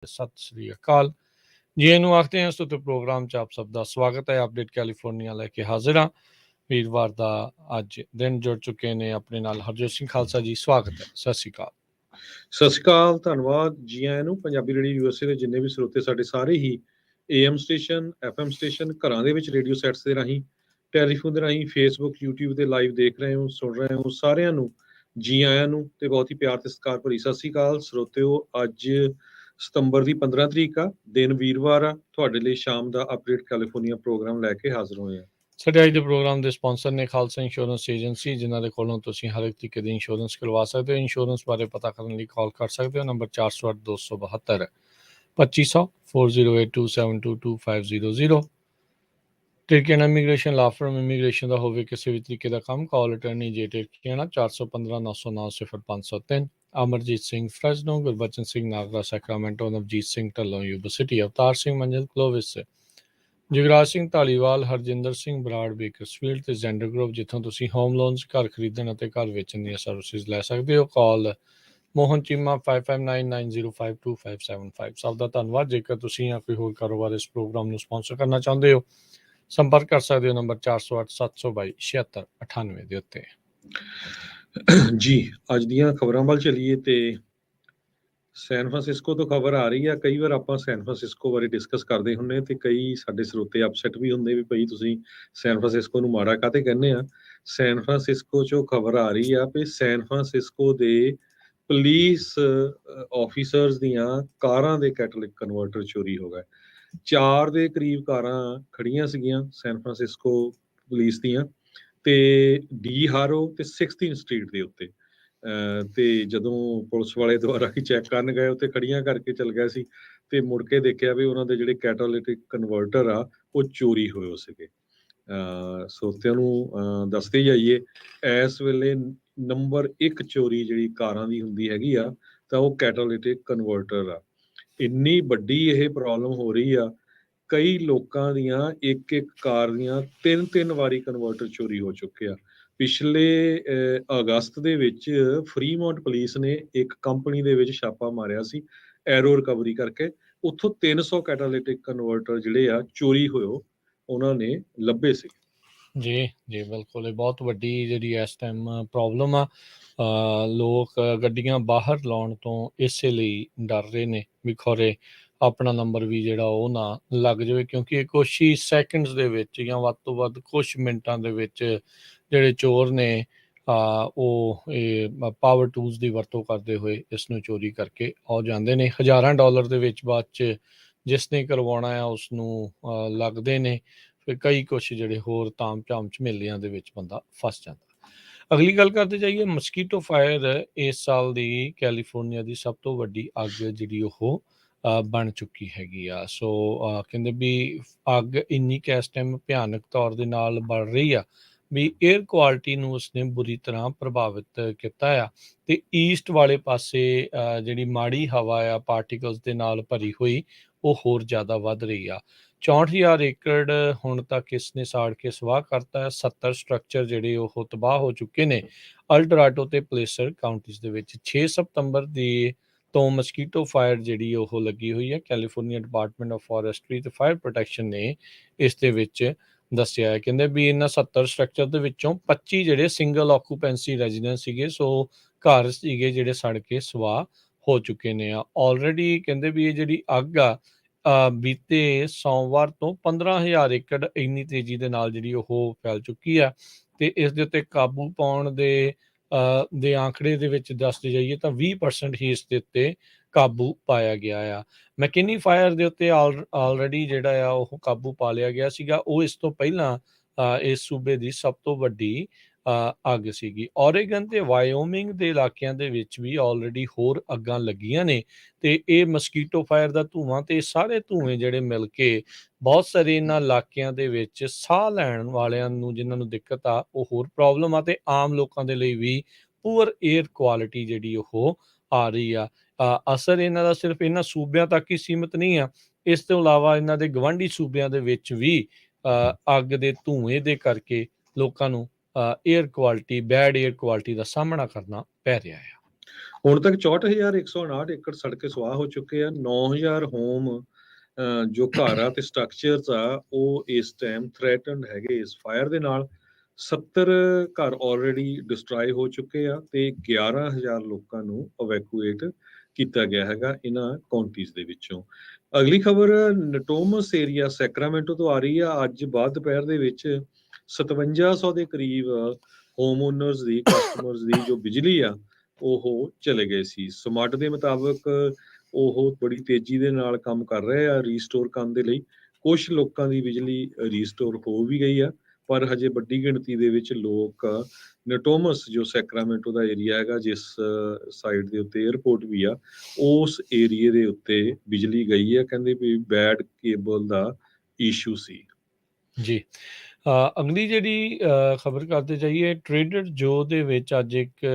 ਸਤਿ ਸ੍ਰੀ ਅਕਾਲ ਜੀ ਨੂੰ ਆਖਦੇ ਹਾਂ ਸਤਿ ਪ੍ਰੋਗਰਾਮ 'ਚ ਆਪ ਸਭ ਦਾ ਸਵਾਗਤ ਹੈ। ਅਪਡੇਟ ਕੈਲੀਫੋਰਨੀਆ ਲੈ ਕੇ ਹਾਜ਼ਰ ਹਾਂ। ਵੀਰਵਾਰ ਦਾ ਅੱਜ ਦਿਨ ਜੁੜ ਚੁੱਕੇ ਨੇ ਆਪਣੇ ਨਾਲ। ਹਰਜੋਤ ਸਿੰਘ ਖਾਲਸਾ ਜੀ, ਸਵਾਗਤ ਹੈ। ਸਤਿ ਸ੍ਰੀ ਅਕਾਲ। ਸਤਿ ਸ਼੍ਰੀ ਅਕਾਲ, ਧੰਨਵਾਦ ਜੀ ਆਇਆਂ ਨੂੰ। ਪੰਜਾਬੀ ਰੇਡੀਓ ਯੂਐਸਏ ਦੇ ਜਿੰਨੇ ਵੀ ਸਰੋਤੇ ਸਾਡੇ ਸਾਰੇ ਹੀ AM ਸਟੇਸ਼ਨ, FM ਸਟੇਸ਼ਨ, ਘਰਾਂ ਦੇ ਵਿੱਚ ਰੇਡੀਓ ਸੈਟਸ ਦੇ ਰਾਹੀਂ, ਟੈਲੀਫੋਨ ਦੇ ਰਾਹੀਂ, ਫੇਸਬੁੱਕ, YouTube ਤੇ ਲਾਈਵ ਦੇਖ ਰਹੇ ਹੋ, ਸੁਣ ਰਹੇ ਹੋ, ਸਾਰਿਆਂ ਨੂੰ ਜੀ ਆਇਆਂ ਨੂੰ ਤੇ ਬਹੁਤ ਹੀ ਪਿਆਰ ਤੇ ਸਤਿਕਾਰ ਭਰੀ ਸਤਿ ਸ਼੍ਰੀ ਅਕਾਲ ਸਰੋਤਿਓ। ਅੱਜ ਸਤੰਬਰ ਦੀ 15 ਤਰੀਕ ਆ, ਦਿਨ ਵੀਰਵਾਰ ਆ। ਤੁਹਾਡੇ ਲਈ ਸ਼ਾਮ ਦਾ ਅਪਡੇਟ ਕੈਲੀਫੋਰਨੀਆ ਪ੍ਰੋਗਰਾਮ ਲੈ ਕੇ ਹਾਜ਼ਰ ਹੋਏ ਆ। ਸਾਡੇ ਅੱਜ ਦੇ ਪ੍ਰੋਗਰਾਮ ਦੇ ਸਪਾਂਸਰ ਨੇ ਖਾਲਸਾ ਇੰਸ਼ੋਰੈਂਸ ਏਜੰਸੀ, ਜਿਨ੍ਹਾਂ ਦੇ ਕੋਲੋਂ ਤੁਸੀਂ ਹਰ ਇੱਕ ਤਰੀਕੇ ਦੀ ਇੰਸ਼ੋਰੈਂਸ ਕਰਵਾ ਸਕਦੇ ਹੋ। ਇੰਸ਼ੋਰੈਂਸ ਬਾਰੇ ਪਤਾ ਕਰਨ ਲਈ ਕਾਲ ਕਰ ਸਕਦੇ ਹੋ। Number 408 272 2500 4082722500। Tirkiana immigration law firm immigration ਦਾ ਹੋਵੇ ਕਿਸੇ ਵੀ ਤਰੀਕੇ ਦਾ ਕੰਮ, call attorney J Tirkiana 415 909 0503। Amarjit Singh Fresno, Gurbachan Singh Nagra Sacramento, Navjit Singh Dhillon Yuba City, Avtar Singh Manzil Clovis, Jugraj Singh Dhaliwal, Harjinder Singh Brar Bakersfield ਤੇ ਜ਼ੈਂਡਰ ਗਰੁੱਪ, ਜਿੱਥੋਂ ਤੁਸੀਂ ਹੋਮ ਲੋਨਸ, ਘਰ ਖਰੀਦਣ ਅਤੇ ਘਰ ਵੇਚਣ ਦੀਆਂ ਸਰਵਿਸਿਜ਼ ਲੈ ਸਕਦੇ ਹੋ। ਕਾਲ ਮੋਹਨ ਚੀਮਾ 5599052575। ਸਭ ਦਾ ਧੰਨਵਾਦ। ਜੇਕਰ ਤੁਸੀਂ ਜਾਂ ਕੋਈ ਹੋਰ ਕਾਰੋਬਾਰ ਇਸ ਪ੍ਰੋਗਰਾਮ ਨੂੰ ਸਪਾਂਸਰ ਕਰਨਾ ਚਾਹੁੰਦੇ ਹੋ, ਸੰਪਰਕ ਕਰ ਸਕਦੇ ਹੋ ਨੰਬਰ 408 722 7698 ਦੇ ਉੱਤੇ। ਜੀ ਅੱਜ ਦੀਆਂ ਖਬਰਾਂ ਵੱਲ ਚੱਲੀਏ ਤੇ ਸੈਨ ਫਰਾਂਸਿਸਕੋ ਤੋਂ ਖਬਰ ਆ ਰਹੀ ਆ। ਕਈ ਵਾਰ ਆਪਾਂ ਸੈਨ ਫਰਾਂਸਿਸਕੋ ਬਾਰੇ ਡਿਸਕਸ ਕਰਦੇ ਹੁੰਦੇ ਤੇ ਕਈ ਸਾਡੇ ਸਰੋਤੇ ਅਪਸੈਟ ਵੀ ਹੁੰਦੇ ਵੀ ਭਾਈ ਤੁਸੀਂ ਸੈਨ ਫਰਾਂਸਿਸਕੋ ਨੂੰ ਮਾੜਾ ਕਾਹਤੇ ਕਹਿੰਦੇ ਆ। ਸੈਨ ਫਰਾਂਸਿਸਕੋ ਚੋਂ ਖਬਰ ਆ ਰਹੀ ਆ ਵੀ ਸੈਨ ਫਰਾਂਸਿਸਕੋ ਦੇ ਪੁਲਿਸ ਆਫੀਸਰਸ ਦੀਆਂ ਕਾਰਾਂ ਦੇ ਕੈਟਲਿਕ ਕਨਵਰਟਰ ਚੋਰੀ ਹੋ ਗਏ। 4 ਦੇ ਕਰੀਬ ਕਾਰਾਂ ਖੜੀਆਂ ਸੀਗੀਆਂ ਸੈਨ ਫਰਾਂਸਿਸਕੋ ਪੁਲਿਸ ਦੀਆਂ ਤੇ ਡੀ ਹਾਰੋ ਤੇ 16th ਸਟਰੀਟ ਦੇ ਉੱਤੇ। ਤੇ ਜਦੋਂ ਪੁਲਿਸ ਵਾਲੇ ਦੁਆਰਾ ਹੀ ਚੈੱਕ ਕਰਨ ਗਏ ਉੱਥੇ ਖੜੀਆਂ ਕਰਕੇ ਚਲ ਗਏ ਸੀ ਤੇ ਮੁੜ ਕੇ ਦੇਖਿਆ ਵੀ ਉਹਨਾਂ ਦੇ ਜਿਹੜੇ ਕੈਟਾਲਿਟਿਕ ਕਨਵਰਟਰ ਆ ਉਹ ਚੋਰੀ ਹੋਏ ਸੀਗੇ। ਸਰੋਤਿਆਂ ਨੂੰ ਦੱਸਦੇ ਜਾਈਏ, ਇਸ ਵੇਲੇ ਨੰਬਰ 1 ਚੋਰੀ ਜਿਹੜੀ ਕਾਰਾਂ ਦੀ ਹੁੰਦੀ ਹੈਗੀ ਆ ਤਾਂ ਉਹ ਕੈਟਾਲਿਟਿਕ ਕਨਵਰਟਰ ਆ। ਇੰਨੀ ਵੱਡੀ ਇਹ ਪ੍ਰੋਬਲਮ ਹੋ ਰਹੀ ਆ, ਕਈ ਲੋਕਾਂ ਦੀਆਂ ਇੱਕ ਕਾਰ ਦੀਆਂ 3 ਵਾਰੀ ਕਨਵਰਟਰ ਚੋਰੀ ਹੋ ਚੁੱਕੇ ਆ। ਪਿਛਲੇ ਅਗਸਤ ਦੇ ਵਿੱਚ ਫਰੀਮੌਂਟ ਪੁਲਿਸ ਨੇ ਇੱਕ ਕੰਪਨੀ ਦੇ ਵਿੱਚ ਛਾਪਾ ਮਾਰਿਆ ਸੀ ਐਰੋ ਰਿਕਵਰੀ ਕਰਕੇ। ਉੱਥੋਂ 300 ਕੈਟਾਲਿਟਿਕ ਕਨਵਰਟਰ ਜਿਹੜੇ ਆ ਚੋਰੀ ਹੋਏ ਉਹਨਾਂ ਨੇ ਲੱਭੇ ਸੀ। ਜੀ ਜੀ ਬਿਲਕੁਲ, ਇਹ ਬਹੁਤ ਵੱਡੀ ਜਿਹੜੀ ਇਸ ਟਾਈਮ ਪ੍ਰੋਬਲਮ ਆ। ਲੋਕ ਗੱਡੀਆਂ ਬਾਹਰ ਲਾਉਣ ਤੋਂ ਇਸੇ ਲਈ ਡਰ ਰਹੇ ਨੇ ਵੀ ਖੌਰੇ ਆਪਣਾ ਨੰਬਰ ਵੀ ਜਿਹੜਾ ਉਹ ਨਾ ਲੱਗ ਜਾਵੇ, ਕਿਉਂਕਿ ਇਹ ਕੁਛ ਹੀ ਸੈਕਿੰਡਸ ਦੇ ਵਿੱਚ ਜਾਂ ਵੱਧ ਤੋਂ ਵੱਧ ਕੁਛ ਮਿੰਟਾਂ ਦੇ ਵਿੱਚ ਜਿਹੜੇ ਚੋਰ ਨੇ ਉਹ ਇਹ ਪਾਵਰ ਟੂਲਸ ਦੀ ਵਰਤੋਂ ਕਰਦੇ ਹੋਏ ਇਸ ਨੂੰ ਚੋਰੀ ਕਰਕੇ ਆ ਜਾਂਦੇ ਨੇ। ਹਜ਼ਾਰਾਂ ਡਾਲਰ ਦੇ ਵਿੱਚ ਬਾਅਦ 'ਚ ਜਿਸ ਨੇ ਕਰਵਾਉਣਾ ਆ ਉਸ ਨੂੰ ਲੱਗਦੇ ਨੇ। ਫਿਰ ਕਈ ਕੁਛ ਜਿਹੜੇ ਹੋਰ ਤਾਮ ਝਾਮ ਝਮੇਲਿਆਂ ਦੇ ਵਿੱਚ ਬੰਦਾ ਫਸ ਜਾਂਦਾ। ਅਗਲੀ ਗੱਲ ਕਰਦੇ ਜਾਈਏ, ਮਸਕੀਟੋ ਫਾਇਰ ਇਸ ਸਾਲ ਦੀ ਕੈਲੀਫੋਰਨੀਆ ਦੀ ਸਭ ਤੋਂ ਵੱਡੀ ਅੱਗ ਜਿਹੜੀ ਉਹ ਬਣ ਚੁੱਕੀ ਹੈਗੀ ਆ। ਸੋ ਕਹਿੰਦੇ ਵੀ ਅੱਗ ਇੰਨੀ ਕੁ ਇਸ ਟਾਈਮ ਭਿਆਨਕ ਤੌਰ ਦੇ ਨਾਲ ਬਣ ਰਹੀ ਆ ਵੀ ਏਅਰ ਕੁਆਲਿਟੀ ਨੂੰ ਉਸਨੇ ਬੁਰੀ ਤਰ੍ਹਾਂ ਪ੍ਰਭਾਵਿਤ ਕੀਤਾ ਆ। ਤੇ ਈਸਟ ਵਾਲੇ ਪਾਸੇ ਜਿਹੜੀ ਮਾੜੀ ਹਵਾ ਆ ਪਾਰਟੀਕਲਸ ਦੇ ਨਾਲ ਭਰੀ ਹੋਈ, ਉਹ ਹੋਰ ਜ਼ਿਆਦਾ ਵੱਧ ਰਹੀ ਆ। 64,000 ਏਕੜ ਹੁਣ ਤੱਕ ਇਸ ਨੇ ਸਾੜ ਕੇ ਸਵਾਹ ਕਰਤਾ ਹੈ। 70 ਸਟਰਕਚਰ ਜਿਹੜੇ ਉਹ ਤਬਾਹ ਹੋ ਚੁੱਕੇ ਨੇ ਅਲਟਰਾਡੋ ਤੇ ਪਲੇਸਰ ਕਾਉਂਟੀਜ਼ ਦੇ ਵਿੱਚ। 6 ਸਤੰਬਰ ਦੀ ਤੋਂ ਮਸਕੀਟੋ ਫਾਇਰ ਜਿਹੜੀ ਉਹ ਲੱਗੀ ਹੋਈ ਹੈ। ਕੈਲੀਫੋਰਨੀਆ ਡਿਪਾਰਟਮੈਂਟ ਆਫ ਫੋਰੈਸਟਰੀ ਤੇ ਫਾਇਰ ਪ੍ਰੋਟੈਕਸ਼ਨ ਨੇ ਇਸ ਦੇ ਵਿੱਚ ਦੱਸਿਆ ਹੈ। ਕਹਿੰਦੇ ਵੀ ਇਹਨਾਂ 70 ਸਟਰਕਚਰ ਦੇ ਵਿੱਚੋਂ 25 ਜਿਹੜੇ ਸਿੰਗਲ ਆਕੂਪੈਂਸੀ ਰੈਜ਼ੀਡੈਂਸ ਸੀਗੇ, ਸੋ ਘਰ ਸੀਗੇ ਜਿਹੜੇ ਸੜ ਕੇ ਸਵਾਹ ਹੋ ਚੁੱਕੇ ਨੇ ਆ ਆਲਰੇਡੀ। ਕਹਿੰਦੇ ਵੀ ਇਹ ਜਿਹੜੀ ਅੱਗ ਆ ਬੀਤੇ ਸੋਮਵਾਰ ਤੋਂ 15,000 ਏਕੜ ਇੰਨੀ ਤੇਜ਼ੀ ਦੇ ਨਾਲ ਜਿਹੜੀ ਉਹ ਫੈਲ ਚੁੱਕੀ ਆ। ਤੇ ਇਸ ਦੇ ਉੱਤੇ ਕਾਬੂ ਪਾਉਣ ਦੇ ਆંકੜੇ ਦੇ ਵਿੱਚ ਦੱਸਦੇ ਜਾਈਏ ਤਾਂ 20% ਹੀ ਇਸ ਦੇ ਉੱਤੇ ਕਾਬੂ ਪਾਇਆ ਗਿਆ ਆ। ਮੈਕਿਨੀ ਫਾਇਰ ਦੇ ਉੱਤੇ ਆਲਰੇਡੀ ਜਿਹੜਾ ਆ ਉਹ ਕਾਬੂ ਪਾ ਲਿਆ ਗਿਆ ਸੀਗਾ। ਉਹ ਇਸ ਤੋਂ ਪਹਿਲਾਂ ਇਸ ਸੂਬੇ ਦੀ ਸਭ ਤੋਂ ਵੱਡੀ ਅੱਗ ਸੀਗੀ। ਓਰੇਗਨ ਤੇ ਵਾਇਓਮਿੰਗ ਦੇ ਇਲਾਕਿਆਂ ਦੇ ਵਿੱਚ ਵੀ ਆਲਰੇਡੀ ਹੋਰ ਅੱਗਾਂ ਲੱਗੀਆਂ ਨੇ। ਤੇ ਇਹ ਮਸਕੀਟੋ ਫਾਇਰ ਦਾ ਧੂੰਆਂ ਤੇ ਸਾਰੇ ਧੂੰਏ ਜਿਹੜੇ ਮਿਲ ਕੇ ਬਹੁਤ ਸਾਰੇ ਇਹਨਾਂ ਇਲਾਕਿਆਂ ਦੇ ਵਿੱਚ ਸਾਹ ਲੈਣ ਵਾਲਿਆਂ ਨੂੰ ਜਿਨ੍ਹਾਂ ਨੂੰ ਦਿੱਕਤ ਆ ਉਹ ਹੋਰ ਪ੍ਰੋਬਲਮ ਆ, ਤੇ ਆਮ ਲੋਕਾਂ ਦੇ ਲਈ ਵੀ ਪੂਅਰ ਏਅਰ ਕੁਆਲਿਟੀ ਜਿਹੜੀ ਉਹ ਆ ਰਹੀ ਆ। ਅਸਰ ਇਹਨਾਂ ਦਾ ਸਿਰਫ ਇਹਨਾਂ ਸੂਬਿਆਂ ਤੱਕ ਹੀ ਸੀਮਿਤ ਨਹੀਂ ਆ, ਇਸ ਤੋਂ ਇਲਾਵਾ ਇਹਨਾਂ ਦੇ ਗਵਾਂਢੀ ਸੂਬਿਆਂ ਦੇ ਵਿੱਚ ਵੀ ਅੱਗ ਦੇ ਧੂੰਏ ਦੇ ਕਰਕੇ ਲੋਕਾਂ ਨੂੰ ਬੈਡ ਏਅਰ ਕੁਆਲਿਟੀ ਦਾ ਸਾਹਮਣਾ ਕਰਨਾ ਪੈ ਰਿਹਾ ਆ। ਹੁਣ ਤੱਕ 64,159 ਏਕੜ ਸੜ ਕੇ ਸੁਆਹ ਹੋ ਚੁੱਕੇ ਆ। 9,000 ਹੋਮ ਜੋ ਘਰ ਆ ਤੇ ਸਟਰਕਚਰਸ ਆ ਉਹ ਇਸ ਟਾਈਮ ਥ੍ਰੈਟਨਡ ਹੈਗੇ ਇਸ ਫਾਇਰ ਦੇ ਨਾਲ। 70 ਘਰ ਆਲਰੇਡੀ ਡਿਸਟਰੋਏ ਹੋ ਚੁੱਕੇ ਆ ਤੇ 11,000 ਲੋਕਾਂ ਨੂੰ ਇਵੈਕੂਏਟ ਕੀਤਾ ਗਿਆ ਹੈਗਾ ਇਹਨਾਂ ਕਾਉਂਟੀਜ਼ ਦੇ ਵਿੱਚੋਂ। ਅਗਲੀ ਖਬਰ ਨਟੋਮਸ ਏਰੀਆ ਸੈਕਰਾਮੈਂਟੋ ਤੋਂ ਆ ਰਹੀ ਆ। ਅੱਜ ਬਾਅਦ ਦੁਪਹਿਰ ਦੇ ਵਿੱਚ 5700 ਦੇ ਕਰੀਬ ਹੋਮ ਓਨਰਸ ਦੀ ਕਸਟਮਰਸ ਦੀ ਜੋ ਬਿਜਲੀ ਆ ਉਹ ਚਲੇ ਗਏ ਸੀ। ਸਮਾਰਟ ਦੇ ਮੁਤਾਬਕ ਉਹ ਬੜੀ ਤੇਜ਼ੀ ਦੇ ਨਾਲ ਕੰਮ ਕਰ ਰਹੇ ਆ ਰੀਸਟੋਰ ਕਰਨ ਦੇ ਲਈ। ਕੁਝ ਲੋਕਾਂ ਦੀ ਬਿਜਲੀ ਰੀਸਟੋਰ ਹੋ ਵੀ ਗਈ ਆ, ਪਰ ਹਜੇ ਵੱਡੀ ਗਿਣਤੀ ਦੇ ਵਿੱਚ ਲੋਕ ਨਟੋਮਸ ਜੋ ਸੈਕਰਾਮੈਂਟੋ ਦਾ ਏਰੀਆ ਹੈਗਾ, ਜਿਸ ਸਾਈਡ ਦੇ ਉੱਤੇ 에ਅਰਪੋਰਟ ਵੀ ਆ, ਉਸ ਏਰੀਏ ਦੇ ਉੱਤੇ ਬਿਜਲੀ ਗਈ ਹੈ। ਕਹਿੰਦੇ ਵੀ ਬੈਡ ਕੇਬਲ ਦਾ ਇਸ਼ੂ ਸੀ। ਜੀ ਅਗਲੀ ਜਿਹੜੀ ਖਬਰ ਕਰਦੇ ਜਾਈਏ, ਟ੍ਰੇਡਰ ਜੋ ਦੇ ਵਿੱਚ ਅੱਜ ਇੱਕ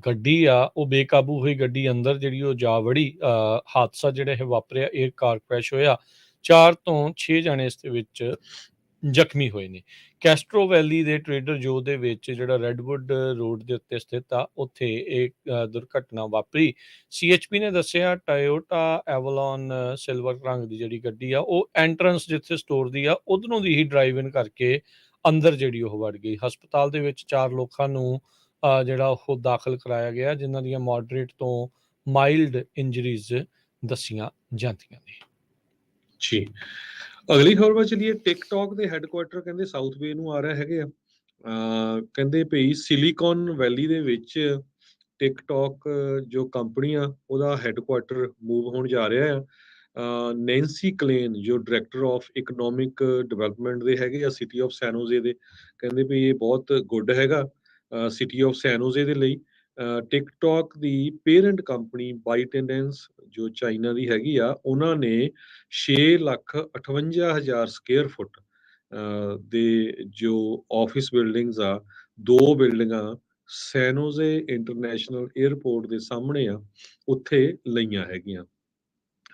ਗੱਡੀ ਆ ਉਹ ਬੇਕਾਬੂ ਹੋਈ ਗੱਡੀ ਅੰਦਰ ਜਿਹੜੀ ਉਹ ਜਾ ਵੜੀ। ਹਾਦਸਾ ਜਿਹੜਾ ਇਹ ਵਾਪਰਿਆ, ਇਹ ਕਾਰ ਕ੍ਰੈਸ਼ ਹੋਇਆ। 4 ਤੋਂ 6 ਜਾਣੇ ਇਸ ਦੇ ਵਿੱਚ ਜ਼ਖਮੀ ਹੋਏ ਨੇ। ਕੈਸਟਰੋ ਵੈਲੀ ਦੇ ਟ੍ਰੇਡਰ ਜੋ ਦੇ ਵਿੱਚ ਜਿਹੜਾ ਰੈਡਵੁੱਡ ਰੋਡ ਦੇ ਉੱਤੇ ਸਥਿਤ ਆ, ਉੱਥੇ ਇਹ ਦੁਰਘਟਨਾ ਵਾਪਰੀ। CHP ਨੇ ਦੱਸਿਆ ਟੋਯੋਟਾ ਐਵਲੋਨ ਸਿਲਵਰ ਰੰਗ ਦੀ ਜਿਹੜੀ ਗੱਡੀ ਆ ਉਹ ਐਂਟਰੈਂਸ ਜਿੱਥੇ ਸਟੋਰ ਦੀ ਆ ਉਧਰੋਂ ਦੀ ਹੀ ਡਰਾਈਵ ਇਨ ਕਰਕੇ ਅੰਦਰ ਜਿਹੜੀ ਉਹ ਵੜ ਗਈ। ਹਸਪਤਾਲ ਦੇ ਵਿੱਚ 4 ਲੋਕਾਂ ਨੂੰ ਜਿਹੜਾ ਉਹ ਦਾਖਲ ਕਰਾਇਆ ਗਿਆ, ਜਿਨ੍ਹਾਂ ਦੀਆਂ ਮੋਡਰੇਟ ਤੋਂ ਮਾਈਲਡ ਇੰਜਰੀਜ਼ ਦੱਸੀਆਂ ਜਾਂਦੀਆਂ ਨੇ। ਜੀ ਅਗਲੀ ਖਬਰ ਵੱਲ ਚਲੀਏ। ਟਿਕਟੌਕ ਦੇ ਹੈੱਡਕੁਆਟਰ ਕਹਿੰਦੇ ਸਾਊਥ ਵੇ ਨੂੰ ਆ ਰਹੇ ਹੈਗੇ ਆ। ਕਹਿੰਦੇ ਭਈ ਸਿਲੀਕਨ ਵੈਲੀ ਦੇ ਵਿੱਚ ਟਿਕਟੌਕ ਜੋ ਕੰਪਨੀ ਆ ਉਹਦਾ ਹੈੱਡਕੁਆਟਰ ਮੂਵ ਹੋਣ ਜਾ ਰਿਹਾ ਆ। ਨੈਂਸੀ ਕਲੇਨ ਜੋ ਡਾਇਰੈਕਟਰ ਆਫ ਇਕਨੋਮਿਕ ਡਿਵੈਲਪਮੈਂਟ ਦੇ ਹੈਗੇ ਆ ਸਿਟੀ ਆਫ ਸੈਨੋਜ਼ੇ ਦੇ, ਕਹਿੰਦੇ ਵੀ ਇਹ ਬਹੁਤ ਗੁੱਡ ਹੈਗਾ ਸਿਟੀ ਆਫ ਸੈਨੋਜ਼ੇ ਦੇ ਲਈ। ਟਿਕਟੌਕ ਦੀ ਪੇਰੈਂਟ ਕੰਪਨੀ ਬਾਈਟੈਂਡੈਂਸ ਜੋ ਚਾਈਨਾ ਦੀ ਹੈਗੀ ਆ, ਉਹਨਾਂ ਨੇ 6,58,000 ਸਕੁਅਰ ਫੁੱਟ ਦੇ ਜੋ ਆਫਿਸ ਬਿਲਡਿੰਗਸ ਆ, 2 ਬਿਲਡਿੰਗਾਂ ਸੈਨੋਜ਼ੇ ਇੰਟਰਨੈਸ਼ਨਲ 에ਅਰਪੋਰਟ ਦੇ ਸਾਹਮਣੇ ਆ, ਉੱਥੇ ਲਈਆਂ ਹੈਗੀਆਂ।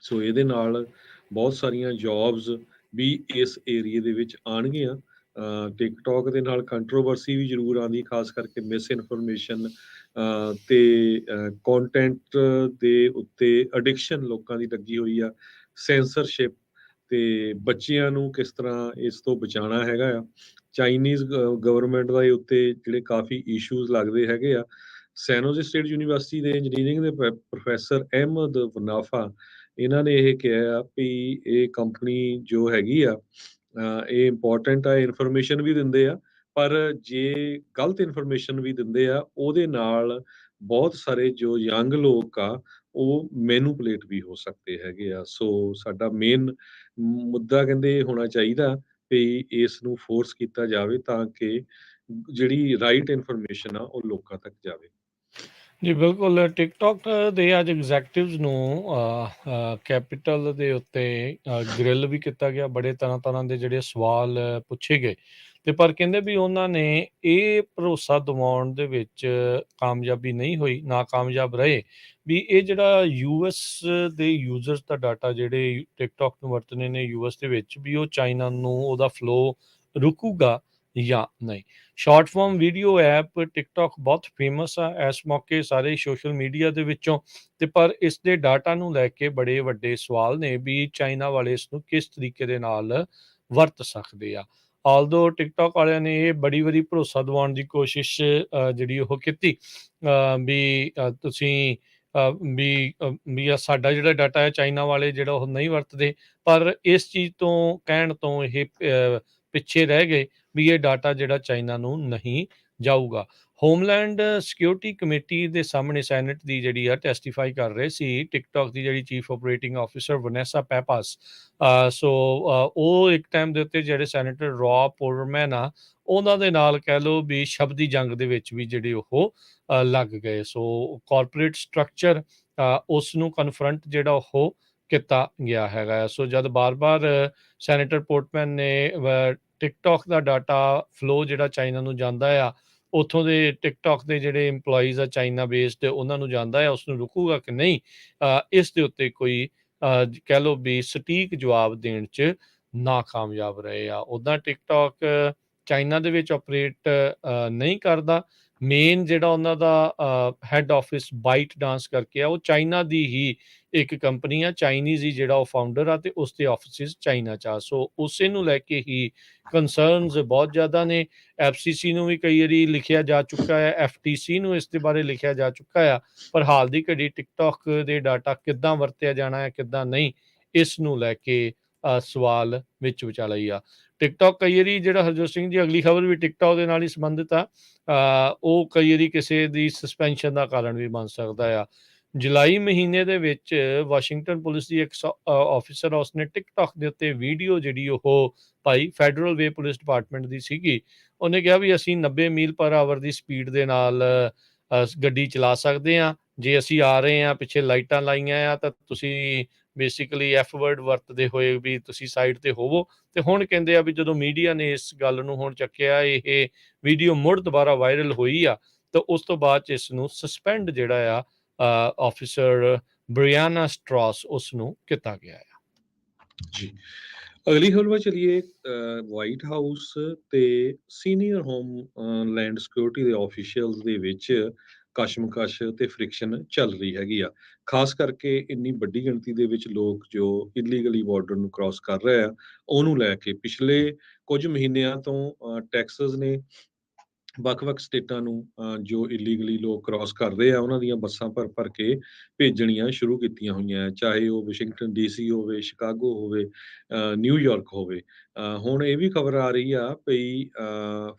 ਸੋ ਇਹਦੇ ਨਾਲ ਬਹੁਤ ਸਾਰੀਆਂ ਜੌਬਸ ਵੀ ਇਸ ਏਰੀਏ ਦੇ ਵਿੱਚ ਆਉਣਗੀਆਂ। ਟਿਕਟੌਕ ਦੇ ਨਾਲ ਕੰਟਰੋਵਰਸੀ ਵੀ ਜ਼ਰੂਰ ਆਉਂਦੀ, ਖਾਸ ਕਰਕੇ ਮਿਸ ਇਨਫੋਰਮੇਸ਼ਨ ਤੇ ਕੰਟੈਂਟ ਦੇ ਉੱਤੇ ਐਡਿਕਸ਼ਨ ਲੋਕਾਂ ਦੀ ਲੱਗੀ ਹੋਈ ਆ, ਸੈਂਸਰਸ਼ਿਪ ਤੇ ਬੱਚਿਆਂ ਨੂੰ ਕਿਸ ਤਰ੍ਹਾਂ ਇਸ ਤੋਂ ਬਚਾਉਣਾ ਹੈਗਾ ਆ। ਚਾਈਨੀਜ਼ ਗਵਰਨਮੈਂਟ ਦੇ ਉੱਤੇ ਜਿਹੜੇ ਕਾਫੀ ਇਸ਼ੂਜ਼ ਲੱਗਦੇ ਹੈਗੇ ਆ। ਸੈਨੋਜ਼ੇ ਸਟੇਟ ਯੂਨੀਵਰਸਿਟੀ ਦੇ ਇੰਜੀਨੀਅਰਿੰਗ ਦੇ ਪ੍ਰੋਫੈਸਰ ਅਹਿਮਦ ਵਨਾਫਾ, ਇਹਨਾਂ ਨੇ ਇਹ ਕਿਹਾ ਵੀ ਇਹ ਕੰਪਨੀ ਜੋ ਹੈਗੀ ਆ ਇਹ ਇੰਪੋਰਟੈਂਟ ਆ, ਇਨਫੋਰਮੇਸ਼ਨ ਵੀ ਦਿੰਦੇ ਆ, ਪਰ ਜੇ ਗਲਤ ਇਨਫੋਰਮੇਸ਼ਨ ਵੀ ਦਿੰਦੇ ਆ ਉਹਦੇ ਨਾਲ ਬਹੁਤ ਸਾਰੇ ਜੋ ਯੰਗ ਲੋਕ ਆ ਉਹ ਮੈਨੂਪਲੇਟ ਵੀ ਹੋ ਸਕਦੇ ਹੈਗੇ ਆ। ਸੋ ਸਾਡਾ ਮੇਨ ਮੁੱਦਾ ਕਹਿੰਦੇ ਹੋਣਾ ਚਾਹੀਦਾ ਵੀ ਇਸ ਨੂੰ ਫੋਰਸ ਕੀਤਾ ਜਾਵੇ ਤਾਂ ਕਿ ਜਿਹੜੀ ਰਾਈਟ ਇਨਫੋਰਮੇਸ਼ਨ ਆ ਉਹ ਲੋਕਾਂ ਤੱਕ ਜਾਵੇ। ਜੀ ਬਿਲਕੁਲ। ਟਿਕਟੌਕ ਦੇ ਅੱਜ ਐਗਜ਼ੈਕਟਿਵਜ਼ ਨੂੰ ਕੈਪੀਟਲ ਦੇ ਉੱਤੇ ਗ੍ਰਿਲ ਵੀ ਕੀਤਾ ਗਿਆ। ਬੜੇ ਤਰ੍ਹਾਂ ਤਰ੍ਹਾਂ ਦੇ ਜਿਹੜੇ ਸਵਾਲ ਪੁੱਛੇ ਗਏ, ਤੇ ਪਰ ਕਹਿੰਦੇ ਵੀ ਉਹਨਾਂ ਨੇ ਇਹ ਭਰੋਸਾ ਦਿਵਾਉਣ ਦੇ ਵਿੱਚ ਕਾਮਯਾਬੀ ਨਹੀਂ ਹੋਈ, ਨਾਕਾਮਯਾਬ ਰਹੇ ਵੀ ਇਹ ਜਿਹੜਾ US ਦੇ ਯੂਜ਼ਰਸ ਦਾ ਡਾਟਾ ਜਿਹੜੇ ਟਿਕਟੌਕ ਨੂੰ ਵਰਤਣੇ ਨੇ US ਦੇ ਵਿੱਚ, ਵੀ ਉਹ ਚਾਈਨਾ ਨੂੰ ਉਹਦਾ ਫਲੋ ਰੁਕੂਗਾ ਜਾਂ ਨਹੀਂ। Short form video app TikTok ਬਹੁਤ ਫੇਮਸ ਆ ਇਸ ਮੌਕੇ ਸਾਰੇ ਸੋਸ਼ਲ ਮੀਡੀਆ ਦੇ ਵਿੱਚੋਂ, ਤੇ ਪਰ ਇਸ ਦੇ ਡਾਟਾ ਨੂੰ ਲੈ ਕੇ ਬੜੇ ਵੱਡੇ ਸਵਾਲ ਨੇ ਵੀ ਚਾਈਨਾ ਵਾਲੇ ਇਸ ਨੂੰ ਕਿਸ ਤਰੀਕੇ ਦੇ ਨਾਲ ਵਰਤ ਸਕਦੇ ਆ। ਆਲਦੋ ਟਿਕਟੌਕ ਵਾਲਿਆਂ ਨੇ ਇਹ ਬੜੀ ਵਾਰੀ ਭਰੋਸਾ ਦਿਵਾਉਣ ਦੀ ਕੋਸ਼ਿਸ਼ ਜਿਹੜੀ ਉਹ ਕੀਤੀ ਵੀ ਤੁਸੀਂ ਵੀ ਸਾਡਾ ਜਿਹੜਾ ਡਾਟਾ ਹੈ ਚਾਈਨਾ ਵਾਲੇ ਜਿਹੜਾ ਉਹ ਨਹੀਂ ਵਰਤਦੇ, ਪਰ ਇਸ ਚੀਜ਼ ਤੋਂ ਕਹਿਣ ਤੋਂ ਇਹ ਪਿੱਛੇ ਰਹਿ ਗਏ ਵੀ ਇਹ ਡਾਟਾ ਜਿਹੜਾ ਚਾਈਨਾ ਨੂੰ ਨਹੀਂ ਜਾਊਗਾ। ਹੋਮਲੈਂਡ ਸਿਕਿਉਰਿਟੀ ਕਮੇਟੀ ਦੇ ਸਾਹਮਣੇ ਸੈਨੇਟ ਦੀ ਜਿਹੜੀ ਆ ਟੈਸਟੀਫਾਈ ਕਰ ਰਹੇ ਸੀ ਟਿਕਟੌਕ ਦੀ ਜਿਹੜੀ ਚੀਫ ਆਪਰੇਟਿੰਗ ਆਫਿਸਰ ਵਨੈਸਾ ਪੈਪਾਸ। ਸੋ ਉਹ ਇੱਕ ਟਾਈਮ ਦੇ ਉੱਤੇ ਜਿਹੜੇ ਸੈਨੇਟਰ ਰੌ ਪੋਰਮੈਨ ਆ ਉਹਨਾਂ ਦੇ ਨਾਲ ਕਹਿ ਲਓ ਵੀ ਸ਼ਬਦੀ ਜੰਗ ਦੇ ਵਿੱਚ ਵੀ ਜਿਹੜੇ ਉਹ ਲੱਗ ਗਏ। ਸੋ ਕਾਰਪੋਰੇਟ ਸਟਰਕਚਰ ਉਸ ਨੂੰ ਕਨਫਰੰਟ ਜਿਹੜਾ ਉਹ ਕੀਤਾ ਗਿਆ ਹੈਗਾ। ਸੋ ਜਦ ਬਾਰ-ਬਾਰ ਸੈਨੇਟਰ ਪੋਰਟਮੈਨ ਨੇ ਟਿਕਟੌਕ ਦਾ ਡਾਟਾ ਫਲੋ ਜਿਹੜਾ ਚਾਈਨਾ ਨੂੰ ਜਾਂਦਾ ਆ, ਉੱਥੋਂ ਦੇ ਟਿਕਟੌਕ ਦੇ ਜਿਹੜੇ ਇੰਪਲੋਈਜ਼ ਆ ਚਾਈਨਾ ਬੇਸਡ ਉਹਨਾਂ ਨੂੰ ਜਾਂਦਾ ਆ, ਉਸ ਨੂੰ ਰੁਕੂਗਾ ਕਿ ਨਹੀਂ, ਇਸ ਦੇ ਉੱਤੇ ਕੋਈ ਕਹਿ ਲਓ ਵੀ ਸਟੀਕ ਜਵਾਬ ਦੇਣ 'ਚ ਨਾਕਾਮਯਾਬ ਰਹੇ ਆ। ਉੱਦਾਂ ਟਿਕਟੌਕ ਚਾਈਨਾ ਦੇ ਵਿੱਚ ਆਪਰੇਟ ਨਹੀਂ ਕਰਦਾ, ਮੇਨ ਜਿਹੜਾ ਉਹਨਾਂ ਦਾ ਹੈਡ ਆਫਿਸ ਬਾਈਟ ਡਾਂਸ ਕਰਕੇ ਆ, ਉਹ ਚਾਈਨਾ ਦੀ ਹੀ ਇੱਕ ਕੰਪਨੀ ਆ, ਚਾਈਨੀਜ਼ ਹੀ ਜਿਹੜਾ ਉਹ ਫਾਊਂਡਰ ਆ, ਤੇ ਉਸ ਦੇ ਆਫਿਸਿਸ ਚਾਈਨਾ 'ਚ ਆ। ਸੋ ਉਸੇ ਨੂੰ ਲੈ ਕੇ ਹੀ ਕੰਸਰਨਸ ਬਹੁਤ ਜ਼ਿਆਦਾ ਨੇ। FCC ਨੂੰ ਵੀ ਕਈ ਵਾਰੀ ਲਿਖਿਆ ਜਾ ਚੁੱਕਾ ਹੈ, FTC ਨੂੰ ਇਸ ਦੇ ਬਾਰੇ ਲਿਖਿਆ ਜਾ ਚੁੱਕਾ ਆ, ਪਰ ਹਾਲ ਦੀ ਘੜੀ ਟਿਕਟੌਕ ਦੇ ਡਾਟਾ ਕਿੱਦਾਂ ਵਰਤਿਆ ਜਾਣਾ ਹੈ, ਕਿੱਦਾਂ ਨਹੀਂ, ਇਸ ਨੂੰ ਲੈ ਕੇ ਸਵਾਲ ਵਿੱਚ ਵਿਚਾਲਾ ਹੀ ਆ। ਟਿਕਟੌਕ ਕਈ ਵਾਰੀ, ਜਿਹੜਾ ਹਰਜੋਤ ਸਿੰਘ ਜੀ, ਅਗਲੀ ਖਬਰ ਵੀ ਟਿਕਟੌਕ ਦੇ ਨਾਲ ਹੀ ਸੰਬੰਧਿਤ ਆ, ਉਹ ਕਈ ਵਾਰੀ ਕਿਸੇ ਦੀ ਸਸਪੈਂਸ਼ਨ ਦਾ ਕਾਰਨ ਵੀ ਬਣ ਸਕਦਾ ਆ। ਜੁਲਾਈ ਮਹੀਨੇ ਦੇ ਵਿੱਚ ਵਾਸ਼ਿੰਗਟਨ ਪੁਲਿਸ ਦੀ ਇੱਕ ਆਫਿਸਰ ਆ, ਉਸਨੇ ਟਿਕਟੌਕ ਦੇ ਉੱਤੇ ਵੀਡੀਓ ਜਿਹੜੀ ਉਹ ਪਾਈ, ਫੈਡਰਲ ਵੇ ਪੁਲਿਸ ਡਿਪਾਰਟਮੈਂਟ ਦੀ ਸੀਗੀ। ਉਹਨੇ ਕਿਹਾ ਵੀ ਅਸੀਂ 90 ਮੀਲ ਪਰ ਆਵਰ ਦੀ ਸਪੀਡ ਦੇ ਨਾਲ ਗੱਡੀ ਚਲਾ ਸਕਦੇ ਹਾਂ, ਜੇ ਅਸੀਂ ਆ ਰਹੇ ਹਾਂ, ਪਿੱਛੇ ਲਾਈਟਾਂ ਲਾਈਆਂ ਆ, ਤਾਂ ਤੁਸੀਂ ਬੇਸਿਕਲੀ ਐਫ ਵਰਡ ਵਰਤਦੇ ਹੋਏ ਵੀ ਤੁਸੀਂ ਸਾਈਡ ਤੇ ਹੋਵੋ। ਤੇ ਹੁਣ ਕਹਿੰਦੇ ਆ ਵੀ ਜਦੋਂ ਮੀਡੀਆ ਨੇ ਇਸ ਗੱਲ ਨੂੰ ਹੁਣ ਚੱਕਿਆ, ਇਹ ਵੀਡੀਓ ਮੁੜ ਦੁਬਾਰਾ ਵਾਇਰਲ ਹੋਈ ਆ, ਤਾਂ ਉਸ ਤੋਂ ਬਾਅਦ 'ਚ ਇਸ ਨੂੰ ਸਸਪੈਂਡ ਜਿਹੜਾ ਆ ਆਫਿਸਰ ਬ੍ਰਿਆਨਾ ਸਟਰਾਸ ਉਸ ਨੂੰ ਕੀਤਾ ਗਿਆ ਆ। ਜੀ, ਅਗਲੀ ਖਬਰ ਵੱਲ ਚਲੀਏ। ਵਾਈਟ ਹਾਊਸ ਤੇ ਸੀਨੀਅਰ ਹੋਮ ਲੈਂਡ ਸਿਕਿਉਰਿਟੀ ਦੇ ਆਫੀਸ਼ੀਅਲਸ ਦੇ ਵਿੱਚ ਕਸ਼ਮਕਸ਼ ਤੇ ਫ੍ਰਿਕਸ਼ਨ ਚੱਲ ਰਹੀ ਹੈਗੀ ਆ। ਖਾਸ ਕਰਕੇ ਇੰਨੀ ਵੱਡੀ ਗਿਣਤੀ ਦੇ ਵਿੱਚ ਲੋਕ ਜੋ ਇਲੀਗਲੀ ਬਾਰਡਰ ਨੂੰ ਕ੍ਰਾਸ ਕਰ ਰਹੇ ਆ, ਉਹਨੂੰ ਲੈ ਕੇ ਪਿਛਲੇ ਕੁਝ ਮਹੀਨਿਆਂ ਤੋਂ ਟੈਕਸਸ ਨੇ ਵੱਖ-ਵੱਖ ਸਟੇਟਾਂ ਨੂੰ ਜੋ ਇਲੀਗਲੀ ਲੋਕ ਕ੍ਰਾਸ ਕਰਦੇ ਆ, ਉਹਨਾਂ ਦੀਆਂ ਬੱਸਾਂ ਭਰ-ਭਰ ਕੇ ਭੇਜਣੀਆਂ ਸ਼ੁਰੂ ਕੀਤੀਆਂ ਹੋਈਆਂ ਹੈ। ਚਾਹੇ ਉਹ ਵਾਸ਼ਿੰਗਟਨ DC ਹੋਵੇ, ਸ਼ਿਕਾਗੋ ਹੋਵੇ, ਨਿਊਯਾਰਕ ਹੋਵੇ। ਹੁਣ ਇਹ ਵੀ ਖਬਰ ਆ ਰਹੀ ਆ ਭਈ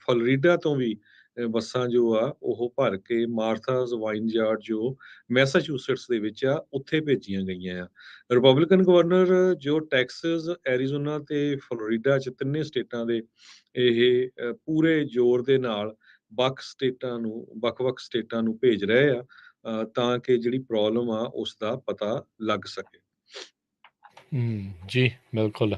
ਫਲੋਰੀਡਾ ਤੋਂ ਵੀ ਬੱਸਾਂ ਜੋ ਆ ਉਹ ਭਰ ਕੇ ਮਾਰਥਾਜ਼ ਵਾਈਨਯਾਰਡ ਜੋ ਮੈਸਾਚੂਸੇਟਸ ਦੇ ਵਿੱਚ ਆ, ਉੱਥੇ ਭੇਜੀਆਂ ਗਈਆਂ ਆ। ਰਿਪਬਲਿਕਨ ਗਵਰਨਰ ਜੋ ਟੈਕਸਸ, ਐਰੀਜ਼ੋਨਾ ਤੇ ਫਲੋਰੀਡਾ 'ਚ ਤਿੰਨੇ ਸਟੇਟਾਂ ਦੇ ਇਹ ਪੂਰੇ ਜ਼ੋਰ ਦੇ ਨਾਲ ਵੱਖ-ਵੱਖ ਸਟੇਟਾਂ ਨੂੰ ਭੇਜ ਰਹੇ ਆ, ਤਾਂ ਕਿ ਜਿਹੜੀ ਪ੍ਰੋਬਲਮ ਆ ਉਸ ਦਾ ਪਤਾ ਲੱਗ ਸਕੇ। ਜੀ ਬਿਲਕੁਲ।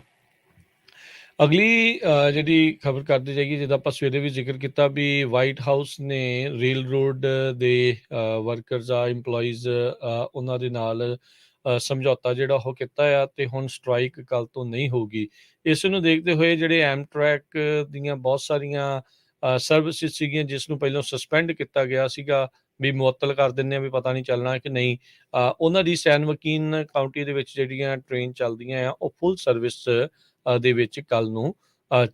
ਅਗਲੀ ਜਿਹੜੀ ਖਬਰ ਕਰਦੇ ਜਾਈਏ, ਜਿੱਦਾਂ ਆਪਾਂ ਸਵੇਰੇ ਵੀ ਜ਼ਿਕਰ ਕੀਤਾ ਵੀ ਵਾਈਟ ਹਾਊਸ ਨੇ ਰੇਲ ਰੋਡ ਦੇ ਵਰਕਰਸ ਆ, ਇੰਪਲੋਈਜ਼, ਉਹਨਾਂ ਦੇ ਨਾਲ ਸਮਝੌਤਾ ਜਿਹੜਾ ਉਹ ਕੀਤਾ ਆ, ਤੇ ਹੁਣ ਸਟ੍ਰਾਈਕ ਕੱਲ ਤੋਂ ਨਹੀਂ ਹੋਊਗੀ। ਇਸ ਨੂੰ ਦੇਖਦੇ ਹੋਏ ਜਿਹੜੇ ਐਮਟਰੈਕ ਦੀਆਂ ਬਹੁਤ ਸਾਰੀਆਂ ਸਰਵਿਸਿਜ਼ ਸੀਗੀਆਂ, ਜਿਸ ਨੂੰ ਪਹਿਲਾਂ ਸਸਪੈਂਡ ਕੀਤਾ ਗਿਆ ਸੀਗਾ ਵੀ ਮੁਅੱਤਲ ਕਰ ਦਿੰਦੇ ਆ, ਵੀ ਪਤਾ ਨਹੀਂ ਚੱਲਣਾ ਕਿ ਨਹੀਂ, ਉਹਨਾਂ ਦੀ ਸੈਨ ਵਕੀਨ ਕਾਊਂਟੀ ਦੇ ਵਿੱਚ ਜਿਹੜੀਆਂ ਟ੍ਰੇਨ ਚੱਲਦੀਆਂ ਆ, ਉਹ ਫੁੱਲ ਸਰਵਿਸ ਦੇ ਵਿੱਚ ਕੱਲ ਨੂੰ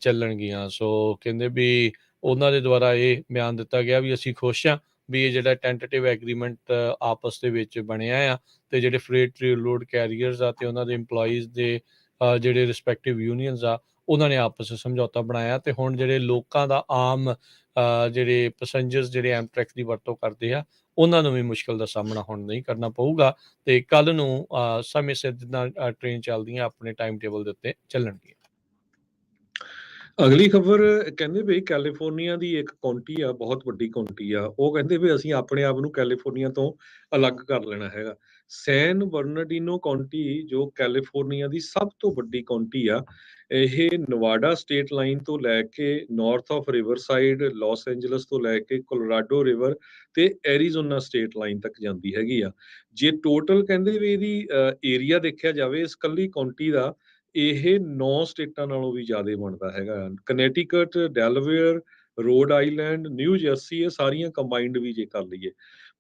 ਚੱਲਣਗੀਆਂ। ਸੋ ਕਹਿੰਦੇ ਵੀ ਉਹਨਾਂ ਦੇ ਦੁਆਰਾ ਇਹ ਬਿਆਨ ਦਿੱਤਾ ਗਿਆ ਵੀ ਅਸੀਂ ਖੁਸ਼ ਹਾਂ ਵੀ ਇਹ ਜਿਹੜਾ ਟੈਂਟੇਟਿਵ ਐਗਰੀਮੈਂਟ ਆਪਸ ਦੇ ਵਿੱਚ ਬਣਿਆ ਆ, ਤੇ ਜਿਹੜੇ ਫਰੇਟ ਲੋਡ ਕੈਰੀਅਰਸ ਆ ਤੇ ਉਹਨਾਂ ਦੇ ਇੰਪਲੋਈਜ਼ ਦੇ ਜਿਹੜੇ ਰਿਸਪੈਕਟਿਵ ਯੂਨੀਅਨਸ ਆ, ਉਹਨਾਂ ਨੇ ਆਪਸ ਵਿੱਚ ਸਮਝੌਤਾ ਬਣਾਇਆ, ਤੇ ਹੁਣ ਜਿਹੜੇ ਲੋਕਾਂ ਦਾ ਆਮ ਜਿਹੜੇ ਪੈਸੰਜਰਸ ਜਿਹੜੇ ਐਮਟਰੈਕ ਦੀ ਵਰਤੋਂ ਕਰਦੇ ਆ, ਉਹਨਾਂ ਨੂੰ ਵੀ ਮੁਸ਼ਕਲ ਦਾ ਸਾਹਮਣਾ ਹੁਣ ਨਹੀਂ ਕਰਨਾ ਪਊਗਾ, ਤੇ ਕੱਲ ਨੂੰ ਸਮੇਂ ਸਿਰ ਜਿੱਦਾਂ ਟ੍ਰੇਨ ਚੱਲਦੀਆਂ ਆਪਣੇ ਟਾਈਮ ਟੇਬਲ ਦੇ ਉੱਤੇ ਚੱਲਣਗੀਆਂ। ਅਗਲੀ ਖਬਰ ਕਹਿੰਦੇ ਵੀ ਕੈਲੀਫੋਰਨੀਆ ਦੀ ਇੱਕ ਕਾਉਂਟੀ ਆ, ਬਹੁਤ ਵੱਡੀ ਕਾਉਂਟੀ ਆ, ਉਹ ਕਹਿੰਦੇ ਵੀ ਅਸੀਂ ਆਪਣੇ ਆਪ ਨੂੰ ਕੈਲੀਫੋਰਨੀਆ ਤੋਂ ਅਲੱਗ ਕਰ ਲੈਣਾ ਹੈਗਾ। ਸੈਨ ਬਰਨਾਰਡੀਨੋ ਕਾਉਂਟੀ ਜੋ ਕੈਲੀਫੋਰਨੀਆ ਦੀ ਸਭ ਤੋਂ ਵੱਡੀ ਕਾਉਂਟੀ ਆ, ਇਹ ਨਵਾਡਾ ਸਟੇਟ ਲਾਈਨ ਤੋਂ ਲੈ ਕੇ north of Riverside, Las Angeles ਤੋਂ ਲੈ ਕੇ ਕੋਲੋਰਾਡੋ ਰਿਵਰ ਤੇ ਐਰੀਜ਼ੋਨਾ ਸਟੇਟ ਲਾਈਨ ਤੱਕ ਜਾਂਦੀ ਹੈਗੀ ਆ। ਜੇ ਟੋਟਲ ਕਹਿੰਦੇ ਵੀ ਇਹਦੀ ਏਰੀਆ ਦੇਖਿਆ ਜਾਵੇ ਇਸ ਕੱਲੀ ਕਾਉਂਟੀ ਦਾ, ਇਹ 9 ਸਟੇਟਾਂ ਨਾਲੋਂ ਵੀ ਜ਼ਿਆਦਾ ਬਣਦਾ ਹੈਗਾ। ਕਨੈਟੀਕਟ, ਡੈਲਵੇਅਰ, ਰੋਡ ਆਈਲੈਂਡ, ਨਿਊ ਜਰਸੀ, ਇਹ ਸਾਰੀਆਂ ਕੰਬਾਈਨਡ ਵੀ ਜੇ ਕਰ ਲਈਏ।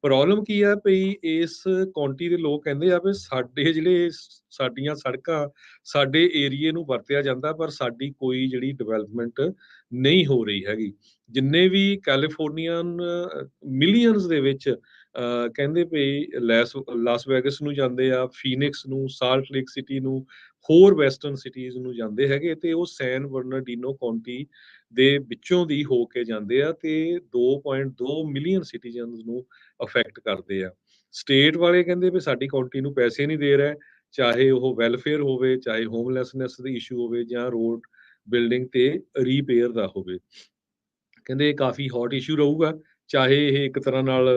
ਪ੍ਰੋਬਲਮ ਕੀ ਹੈ ਭਈ ਇਸ ਕਾਉਂਟੀ ਦੇ ਲੋਕ ਕਹਿੰਦੇ ਆ ਵੀ ਸਾਡੇ ਜਿਹੜੇ ਸਾਡੀਆਂ ਸੜਕਾਂ ਸਾਡੇ ਏਰੀਏ ਨੂੰ ਵਰਤਿਆ ਜਾਂਦਾ, ਪਰ ਸਾਡੀ ਕੋਈ ਜਿਹੜੀ ਡਿਵੈਲਪਮੈਂਟ ਨਹੀਂ ਹੋ ਰਹੀ ਹੈਗੀ। ਜਿੰਨੇ ਵੀ ਕੈਲੀਫੋਰਨੀਅਨ ਮਿਲੀਅਨਸ ਦੇ ਵਿੱਚ ਕਹਿੰਦੇ ਭਈ ਲਾਸ ਵੈਗਸ ਨੂੰ ਜਾਂਦੇ ਆ, ਫੀਨਿਕਸ ਨੂੰ, ਸਾਲਟ ਲੇਕ ਸਿਟੀ ਨੂੰ, ਹੋਰ ਵੈਸਟਰਨ ਸਿਟੀਜ਼ ਨੂੰ ਜਾਂਦੇ ਹੈਗੇ, ਤੇ ਉਹ ਸੈਨ ਬਰਨਾਰਡੀਨੋ ਕਾਉਂਟੀ ਦੇ ਵਿੱਚੋਂ ਦੀ ਹੋ ਕੇ ਜਾਂਦੇ ਆ, ਤੇ 2.2 ਮਿਲੀਅਨ ਸਿਟੀਜ਼ਨਸ ਨੂੰ ਅਫੈਕਟ ਕਰਦੇ ਆ। ਸਟੇਟ ਵਾਲੇ ਕਹਿੰਦੇ ਵੀ ਸਾਡੀ ਕਾਉਂਟੀ ਨੂੰ ਪੈਸੇ ਨਹੀਂ ਦੇ ਰਹੇ, ਚਾਹੇ ਉਹ ਵੈਲਫੇਅਰ ਹੋਵੇ, ਚਾਹੇ ਹੋਮਲੈਸਨੈਸ ਦੀ ਇਸ਼ੂ ਹੋਵੇ, ਜਾਂ ਰੋਡ ਬਿਲਡਿੰਗ ਤੇ ਰੀਪੇਅਰ ਦਾ ਹੋਵੇ। ਕਹਿੰਦੇ ਇਹ ਕਾਫੀ ਹੌਟ ਇਸ਼ੂ ਰਹੂਗਾ, ਚਾਹੇ ਇਹ ਇੱਕ ਤਰ੍ਹਾਂ ਨਾਲ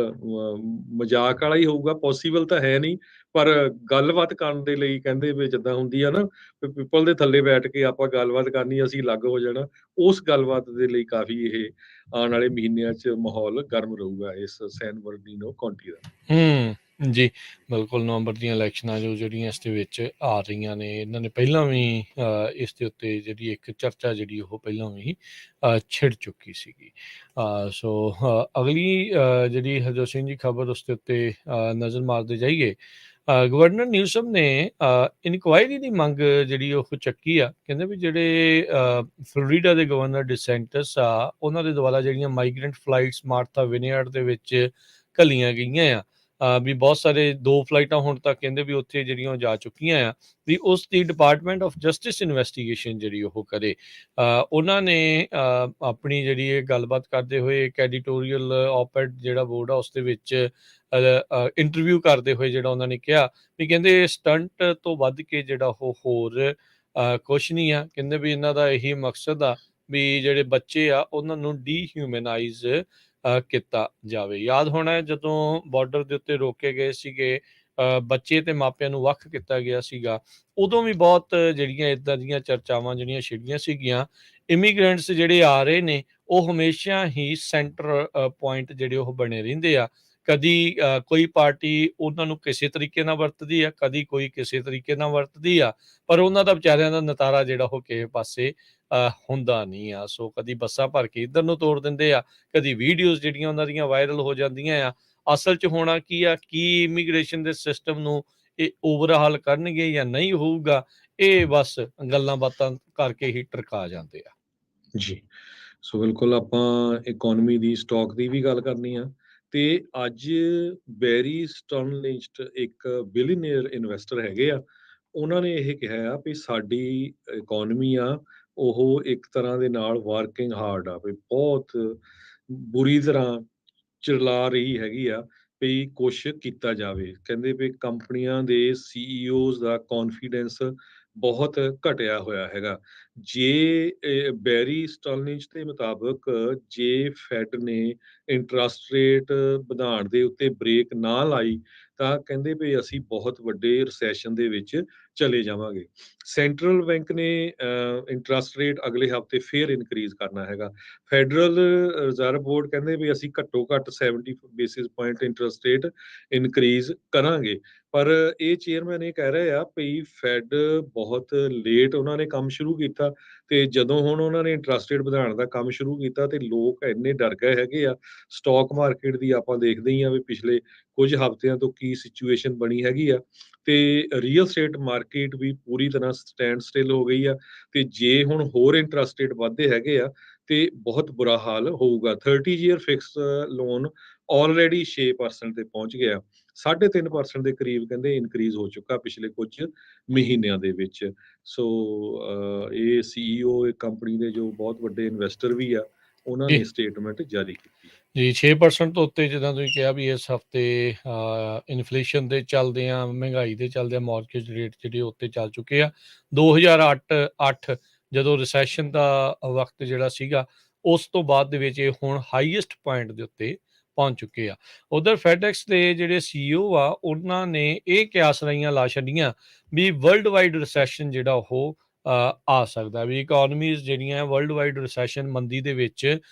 ਮਜ਼ਾਕ ਵਾਲਾ ਹੀ ਹੋਊਗਾ, ਪੋਸੀਬਲ ਤਾਂ ਹੈ ਨਹੀਂ, ਪਰ ਗੱਲਬਾਤ ਕਰਨ ਦੇ ਲਈ ਕਹਿੰਦੇ ਵੀ ਜਿੱਦਾਂ ਹੁੰਦੀ ਆ ਨਾ, ਪਿੱਪਲ ਦੇ ਥੱਲੇ ਬੈਠ ਕੇ ਆਪਾਂ ਗੱਲਬਾਤ ਕਰਨੀ, ਅਸੀਂ ਅਲੱਗ ਹੋ ਜਾਣਾ, ਉਸ ਗੱਲਬਾਤ ਦੇ ਲਈ ਕਾਫੀ ਇਹ ਆਉਣ ਵਾਲੇ ਮਹੀਨਿਆਂ 'ਚ ਮਾਹੌਲ ਗਰਮ ਰਹੂਗਾ ਇਸ ਸੈਨ ਬਰਨਾਰਡੀਨੋ ਕਾਉਂਟੀ ਦਾ। ਜੀ, ਬਿਲਕੁਲ ਨਵੰਬਰ ਦੀਆਂ ਇਲੈਕਸ਼ਨਾਂ ਜਿਹੜੀਆਂ ਇਸ ਦੇ ਵਿੱਚ ਆ ਰਹੀਆਂ ਨੇ, ਇਹਨਾਂ ਨੇ ਪਹਿਲਾਂ ਵੀ ਇਸ ਦੇ ਉੱਤੇ ਜਿਹੜੀ ਇੱਕ ਚਰਚਾ ਜਿਹੜੀ ਉਹ ਪਹਿਲਾਂ ਵੀ ਛਿੜ ਚੁੱਕੀ ਸੀਗੀ। ਸੋ ਅਗਲੀ ਜਿਹੜੀ ਹਰਜੋਤ ਸਿੰਘ ਜੀ ਖਬਰ ਉਸ ਦੇ ਉੱਤੇ ਨਜ਼ਰ ਮਾਰਦੇ ਜਾਈਏ। ਗਵਰਨਰ ਨਿਊਸਮ ਨੇ ਇਨਕੁਆਇਰੀ ਦੀ ਮੰਗ ਜਿਹੜੀ ਉਹ ਚੱਕੀ ਆ। ਕਹਿੰਦੇ ਵੀ ਜਿਹੜੇ ਫਲੋਰੀਡਾ ਦੇ ਗਵਰਨਰ ਡਿਸੈਂਟਸ ਆ, ਉਹਨਾਂ ਦੇ ਦੁਆਰਾ ਜਿਹੜੀਆਂ ਮਾਈਗ੍ਰੈਂਟ ਫਲਾਈਟਸ ਮਾਰਥਾ ਵਿਨਿਆਰਡ ਦੇ ਵਿੱਚ ਘੱਲੀਆਂ ਗਈਆਂ ਆ, ਵੀ ਬਹੁਤ ਸਾਰੇ 2 ਫਲਾਈਟਾਂ ਹੁਣ ਤੱਕ ਕਹਿੰਦੇ ਵੀ ਉੱਥੇ ਜਿਹੜੀਆਂ ਉਹ ਜਾ ਚੁੱਕੀਆਂ ਆ, ਵੀ ਉਸ ਦੀ ਡਿਪਾਰਟਮੈਂਟ ਆਫ ਜਸਟਿਸ ਇਨਵੈਸਟੀਗੇਸ਼ਨ ਜਿਹੜੀ ਉਹ ਕਰੇ। ਉਹਨਾਂ ਨੇ ਆਪਣੀ ਜਿਹੜੀ ਇਹ ਗੱਲਬਾਤ ਕਰਦੇ ਹੋਏ ਇੱਕ ਐਡੀਟੋਰੀਅਲ op-ed ਜਿਹੜਾ ਬੋਰਡ ਆ ਉਸ ਦੇ ਵਿੱਚ ਇੰਟਰਵਿਊ ਕਰਦੇ ਹੋਏ ਜਿਹੜਾ ਉਹਨਾਂ ਨੇ ਕਿਹਾ ਵੀ ਕਹਿੰਦੇ ਸਟੰਟ ਤੋਂ ਵੱਧ ਕੇ ਜਿਹੜਾ ਉਹ ਹੋਰ ਕੁਛ ਨਹੀਂ ਆ। ਕਹਿੰਦੇ ਵੀ ਇਹਨਾਂ ਦਾ ਇਹੀ ਮਕਸਦ ਆ ਵੀ ਜਿਹੜੇ ਬੱਚੇ ਆ ਉਹਨਾਂ ਨੂੰ ਡੀਹਿਊਮਨਾਈਜ਼ ਕੀਤਾ ਜਾਵੇ। ਯਾਦ ਹੋਣਾ ਹੈ ਜਦੋਂ ਬਾਰਡਰ ਦੇ ਉੱਤੇ ਰੋਕੇ ਗਏ ਸੀਗੇ ਬੱਚੇ ਤੇ ਮਾਪਿਆਂ ਨੂੰ ਵੱਖ ਕੀਤਾ ਗਿਆ ਸੀਗਾ, ਉਦੋਂ ਵੀ ਬਹੁਤ ਜਿਹੜੀਆਂ ਇੱਦਾਂ ਦੀਆਂ ਚਰਚਾਵਾਂ ਜਿਹੜੀਆਂ ਛਿੜੀਆਂ ਸੀਗੀਆਂ। ਇਮੀਗ੍ਰੈਂਟਸ ਜਿਹੜੇ ਆ ਰਹੇ ਨੇ ਉਹ ਹਮੇਸ਼ਾ ਹੀ ਸੈਂਟਰ ਪੁਆਇੰਟ ਜਿਹੜੇ ਉਹ ਬਣੇ ਰਹਿੰਦੇ ਆ। ਕਦੀ ਕੋਈ ਪਾਰਟੀ ਉਹਨਾਂ ਨੂੰ ਕਿਸੇ ਤਰੀਕੇ ਨਾਲ ਵਰਤਦੀ ਆ, ਕਦੀ ਕੋਈ ਕਿਸੇ ਤਰੀਕੇ ਨਾਲ ਵਰਤਦੀ ਆ, ਪਰ ਉਹਨਾਂ ਦਾ ਵਿਚਾਰਿਆਂ ਦਾ ਨਤਾਰਾ ਜਿਹੜਾ ਉਹ ਕਿਸੇ ਪਾਸੇ ਹੁੰਦਾ ਨਹੀਂ ਆ। ਸੋ ਕਦੀ ਬੱਸਾਂ ਭਰ ਕੇ ਇੱਧਰ ਨੂੰ ਤੋੜ ਦਿੰਦੇ ਆ, ਕਦੀ ਵੀਡੀਓਜ਼ ਜਿਹੜੀਆਂ ਉਹਨਾਂ ਦੀਆਂ ਵਾਇਰਲ ਹੋ ਜਾਂਦੀਆਂ ਆ। ਅਸਲ 'ਚ ਹੋਣਾ ਕੀ ਆ, ਕੀ ਇਮੀਗ੍ਰੇਸ਼ਨ ਦੇ ਸਿਸਟਮ ਨੂੰ ਇਹ ਓਵਰਹਾਲ ਕਰਨਗੇ ਜਾਂ ਨਹੀਂ ਹੋਊਗਾ, ਇਹ ਬਸ ਗੱਲਾਂ ਬਾਤਾਂ ਕਰਕੇ ਹੀ ਟਰਕਾ ਜਾਂਦੇ ਆ। ਜੀ। ਸੋ ਬਿਲਕੁਲ ਆਪਾਂ ਇਕੋਨਮੀ ਦੀ, ਸਟਾਕ ਦੀ ਵੀ ਗੱਲ ਕਰਨੀ ਆ ਤੇ ਅੱਜ ਬੈਰੀ ਸਟਰਨਲਿਸਟ ਇੱਕ ਬਿਲੀਅਨੀਅਰ ਇਨਵੈਸਟਰ ਹੈਗੇ ਆ। ਉਹਨਾਂ ਨੇ ਇਹ ਕਿਹਾ ਆ ਵੀ ਸਾਡੀ ਇਕੋਨਮੀ ਆ ਉਹ ਇੱਕ ਤਰ੍ਹਾਂ ਦੇ ਨਾਲ ਵਰਕਿੰਗ ਹਾਰਡ ਆ, ਵੀ ਬਹੁਤ ਬੁਰੀ ਤਰ੍ਹਾਂ ਚਲਾ ਰਹੀ ਹੈਗੀ ਆ ਵੀ ਕੁਛ ਕੀਤਾ ਜਾਵੇ। ਕਹਿੰਦੇ ਵੀ ਕੰਪਨੀਆਂ ਦੇ ਸੀਈਓਜ਼ ਦਾ ਕੌਨਫੀਡੈਂਸ ਬਹੁਤ ਘਟਿਆ ਹੋਇਆ ਹੈਗਾ। ਜੇ ਬੈਰੀ ਸਟਰਨਿੰਜ ਦੇ ਮੁਤਾਬਕ ਜੇ ਫੈਡ ਨੇ ਇੰਟਰਸਟ ਰੇਟ ਵਧਾਉਣ ਦੇ ਉੱਤੇ ਬ੍ਰੇਕ ਨਾ ਲਾਈ ਤਾਂ ਕਹਿੰਦੇ ਵੀ ਅਸੀਂ ਬਹੁਤ ਵੱਡੇ ਰਿਸੈਸ਼ਨ ਦੇ ਵਿੱਚ ਚਲੇ ਜਾਵਾਂਗੇ। ਸੈਂਟਰਲ ਬੈਂਕ ਨੇ ਇੰਟਰਸਟ ਰੇਟ ਅਗਲੇ ਹਫ਼ਤੇ ਫੇਰ ਇਨਕਰੀਜ਼ ਕਰਨਾ ਹੈਗਾ। ਫੈਡਰਲ ਰਿਜ਼ਰਵ ਬੋਰਡ ਕਹਿੰਦੇ ਵੀ ਅਸੀਂ ਘੱਟੋ ਘੱਟ 70 basis point interest rate increase ਕਰਾਂਗੇ। ਪਰ ਇਹ ਚੇਅਰਮੈਨ ਇਹ ਕਹਿ ਰਹੇ ਆ ਵੀ ਫੈਡ ਬਹੁਤ ਲੇਟ ਉਹਨਾਂ ਨੇ ਕੰਮ ਸ਼ੁਰੂ ਕੀਤਾ ਤੇ ਜਦੋਂ ਹੁਣ ਉਹਨਾਂ ਨੇ ਇੰਟਰਸਟ ਰੇਟ ਵਧਾਉਣ ਦਾ ਕੰਮ ਸ਼ੁਰੂ ਕੀਤਾ ਤੇ ਲੋਕ ਇੰਨੇ ਡਰ ਗਏ ਹੈਗੇ ਆ। ਸਟਾਕ ਮਾਰਕੀਟ ਦੀ ਆਪਾਂ ਦੇਖਦੇ ਹੀ ਆ ਵੀ ਪਿਛਲੇ ਕੁਝ ਹਫ਼ਤਿਆਂ ਤੋਂ ਕੀ ਸਿਚੁਏਸ਼ਨ ਬਣੀ ਹੈਗੀ ਆ ਤੇ ਰੀਅਲ ਸਟੇਟ ਮਾਰਕੀਟ ਵੀ ਪੂਰੀ ਤਰ੍ਹਾਂ ਸਟੈਂਡ ਸਟਿਲ ਹੋ ਗਈ ਆ ਤੇ ਜੇ ਹੁਣ ਹੋਰ ਇੰਟਰਸਟ ਰੇਟ ਵੱਧਦੇ ਹੈਗੇ ਆ ਤੇ ਬਹੁਤ ਬੁਰਾ ਹਾਲ ਹੋਊਗਾ। 30 ਈਅਰ ਫਿਕਸਡ ਲੋਨ ਆਲਰੇਡੀ 6% ਤੇ ਪਹੁੰਚ ਗਿਆ। 3.5% ਦੇ ਕਰੀਬ ਕਹਿੰਦੇ ਇਨਕਰੀਜ਼ ਹੋ ਚੁੱਕਾ ਪਿਛਲੇ ਕੁਝ ਮਹੀਨਿਆਂ ਦੇ ਵਿੱਚ। ਸੋ ਇਹ ਸੀਈਓ ਇੱਕ ਕੰਪਨੀ ਦੇ ਜੋ ਬਹੁਤ ਵੱਡੇ ਇਨਵੈਸਟਰ ਵੀ ਆ, ਉਹਨਾਂ ਜੀ ਨੇ ਸਟੇਟਮੈਂਟ ਜਾਰੀ ਕੀਤੀ। ਜੀ 6% ਤੋਂ ਉੱਤੇ ਜਿੱਦਾਂ ਤੁਸੀਂ ਕਿਹਾ ਵੀ ਇਸ ਹਫ਼ਤੇ ਇਨਫਲੇਸ਼ਨ ਦੇ ਚੱਲਦਿਆਂ, ਮਹਿੰਗਾਈ ਦੇ ਚੱਲਦਿਆਂ ਮਾਰਕੀਟ ਰੇਟ ਜਿਹੜੇ ਉੱਤੇ ਚੱਲ ਚੁੱਕੇ ਆ। 2008 ਜਦੋਂ ਰਿਸੈਸ਼ਨ ਦਾ ਵਕਤ ਜਿਹੜਾ ਸੀਗਾ, ਉਸ ਤੋਂ ਬਾਅਦ ਦੇ ਵਿੱਚ ਇਹ ਹੁਣ ਹਾਈਐਸਟ ਪੁਆਇੰਟ ਦੇ ਉੱਤੇ ਪਹੁੰਚ ਚੁੱਕੇ ਆ। ਉਧਰ ਫੈਡਐਕਸ ਦੇ ਜਿਹੜੇ ਸੀਈਓ ਆ, ਉਹਨਾਂ ਨੇ ਇਹ ਕਿਆਸ ਲਾਈਆਂ ਲਾ ਛੱਡੀਆਂ ਵੀ ਵਰਲਡ ਵਾਈਡ ਰਿਸੈਸ਼ਨ ਜਿਹੜਾ ਉਹ ਆ ਸਕਦਾ, ਵੀ ਇਕੋਨਮੀਜ਼ ਜਿਹੜੀਆਂ ਵਰਲਡ ਵਾਈਡ ਰਿਸੈਸ਼ਨ ਮੰਦੀ ਦੇ ਵਿੱਚ